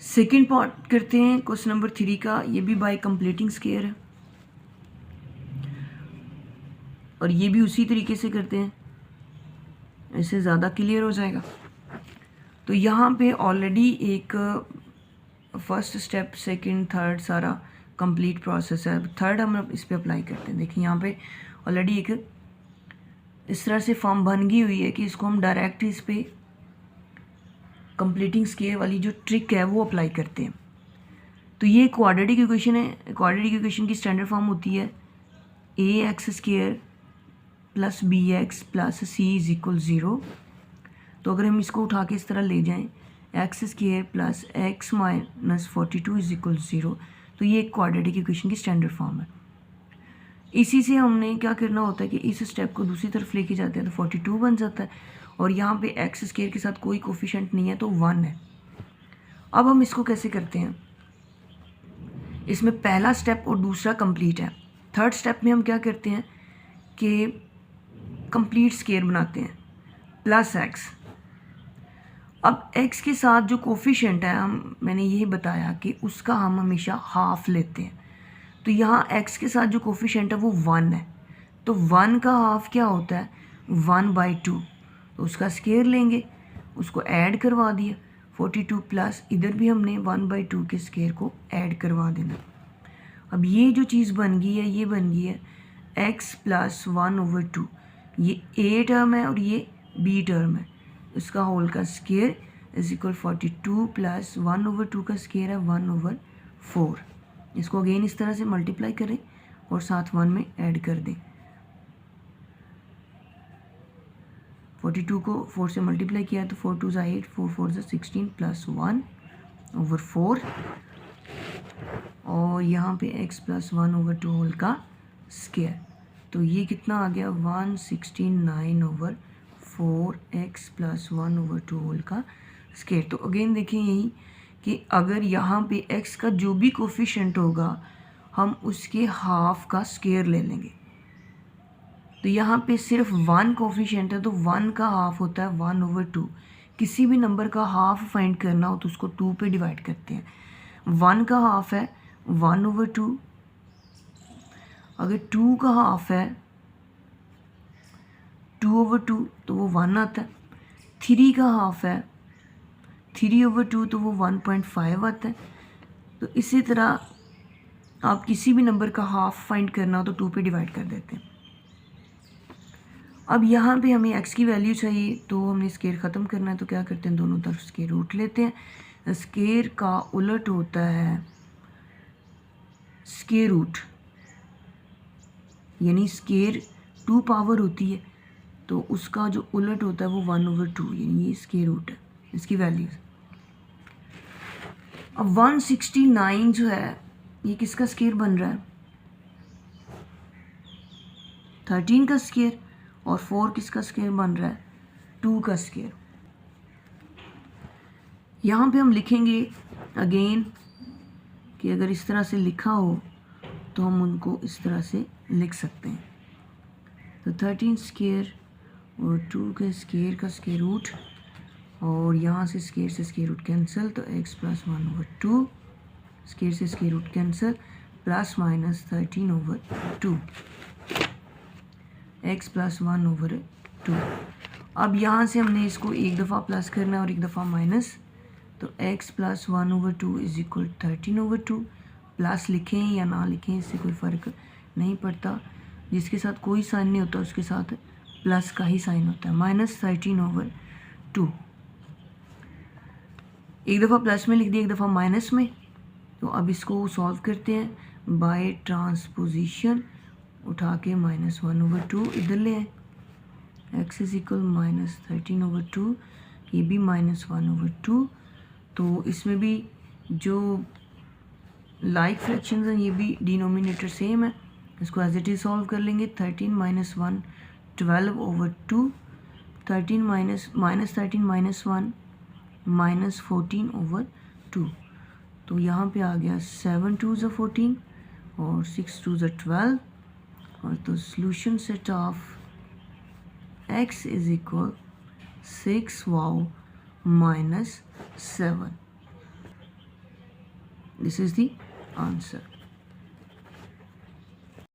Second part करते हैं question number 3 का। ये भी बाय कंप्लीटिंग स्केयर है और ये भी उसी तरीके से करते हैं, इससे ज़्यादा क्लियर हो जाएगा। तो यहाँ पे ऑलरेडी एक फर्स्ट स्टेप, सेकंड, थर्ड सारा कंप्लीट प्रोसेस है। थर्ड हम इस पे अप्लाई करते हैं। देखिए यहाँ पे ऑलरेडी एक इस तरह से फॉर्म बन गई हुई है कि इसको हम डायरेक्ट इस पे कंप्लीटिंग स्केयर वाली जो ट्रिक है वो अप्लाई करते हैं। तो ये क्वाड्रेटिक इक्वेशन है। क्वाड्रेटिक इक्वेशन की स्टैंडर्ड फॉर्म होती है a x square plus b x plus c is equal 0। तो अगर हम इसको उठा के इस तरह ले जाएं, x square plus x minus 42 is equal 0, तो ये एक क्वाड्रेटिक इक्वेशन की स्टैंडर्ड फॉर्म है। इसी से हमने क्या करना होता है कि इस स्टेप को दूसरी तरफ लेके जाते हैं तो 42 बन जाता है और यहाँ पे एक्स स्केयर के साथ कोई कोफिशिएंट नहीं है तो 1 है। अब हम इसको कैसे करते हैं, इसमें पहला स्टेप और दूसरा कंप्लीट है। थर्ड स्टेप में हम क्या करते हैं कि कंप्लीट स्केयर बनाते हैं प्लस एक्स। अब x के साथ जो कोफिशिएंट है मैंने यही बताया कि उसका हम हमेशा हाफ लेते हैं। तो यहाँ x के साथ जो कोफिशिएंट है वो 1 है, तो 1 का हाफ क्या होता है 1/2। तो उसका स्केयर लेंगे, उसको ऐड करवा दिया 42 प्लस इधर भी हमने 1/2 के स्केयर को ऐड करवा देना। अब ये जो चीज़ बन गई है ये बन गई है x प्लस 1/2। ये a टर्म है और ये b टर्म है, इसका होल का स्केयर इज इक्वल 42 प्लस 1/2 का स्केयर है 1/4। इसको अगेन इस तरह से मल्टीप्लाई करें और साथ 1 में ऐड कर दें। 42 को 4 से मल्टीप्लाई किया तो 4 2 ज़ा 8, 4 4 ज़ा 16 प्लस 1/4 और यहाँ पे x प्लस 1/2 होल का स्केयर। तो ये कितना आ गया 169/4 x प्लस 1/2 होल का स्केयर। तो अगेन देखें यही कि अगर यहाँ पे x का जो भी कोफिशिएंट होगा हम उसके हाफ का स्केयर ले लेंगे। तो यहाँ पे सिर्फ 1 कोफिशिएंट है तो 1 का हाफ होता है 1/2। किसी भी नंबर का हाफ फाइंड करना हो तो उसको 2 पे डिवाइड करते हैं। 1 का हाफ है 1/2, अगर 2 का हाफ है 2/2 तो वो 1 आता है। 3 का हाफ है 3/2 तो वो 1.5 आता है। तो इसी तरह आप किसी भी नंबर का हाफ फाइंड करना हो तो 2 पे डिवाइड कर देते हैं। अब यहाँ पे हमें x की वैल्यू चाहिए तो हमने स्केयर ख़त्म करना है, तो क्या करते हैं दोनों तरफ स्केयर रूट लेते हैं। स्केयर का उलट होता है स्केयर रूट, यानी स्केयर 2 पावर होती है तो उसका जो उलट होता है वो 1/2, यानी ये स्केयर रूट है इसकी वैल्यू। अब 169 जो है ये किसका स्केयर बन रहा है 13 का स्केयर, और 4 किसका स्केयर बन रहा है 2 का स्केयर। यहाँ पे हम लिखेंगे अगेन कि अगर इस तरह से लिखा हो तो हम उनको इस तरह से लिख सकते हैं। तो 13 स्केयर और 2 के स्केयर का स्केयर रूट, और यहाँ से स्केयर रूट कैंसिल तो x प्लस 1/2, स्केयर से square root cancel, plus minus 13/2 x plus 1/2। अब यहाँ से हमने इसको एक दफ़ा प्लस करना है और एक दफ़ा माइनस, तो x plus 1/2 is equal 13/2। Plus लिखें या ना लिखें इससे कोई फ़र्क नहीं पड़ता, जिसके साथ कोई साइन नहीं होता उसके साथ प्लस का ही साइन होता है। माइनस 13/2, एक दफ़ा प्लस में लिख दिया एक दफ़ा माइनस में। तो अब इसको सॉल्व करते हैं बाय ट्रांसपोजिशन, उठा के माइनस 1/2 इधर ले आए, x इज इक्वल माइनस 13/2, ये भी माइनस 1/2। तो इसमें भी जो लाइक फ्रैक्शंस हैं ये भी डिनोमिनेटर सेम है, इसको एज इट इज सॉल्व कर लेंगे। 13 माइनस 1 12/2, 13 माइनस 1 माइनस 14/2। तो यहाँ पे आ गया 7 2 ज़ा 14 और 6 2 ज़ा 12, और तो solution set of x is equal 6 wow minus 7। This is the answer.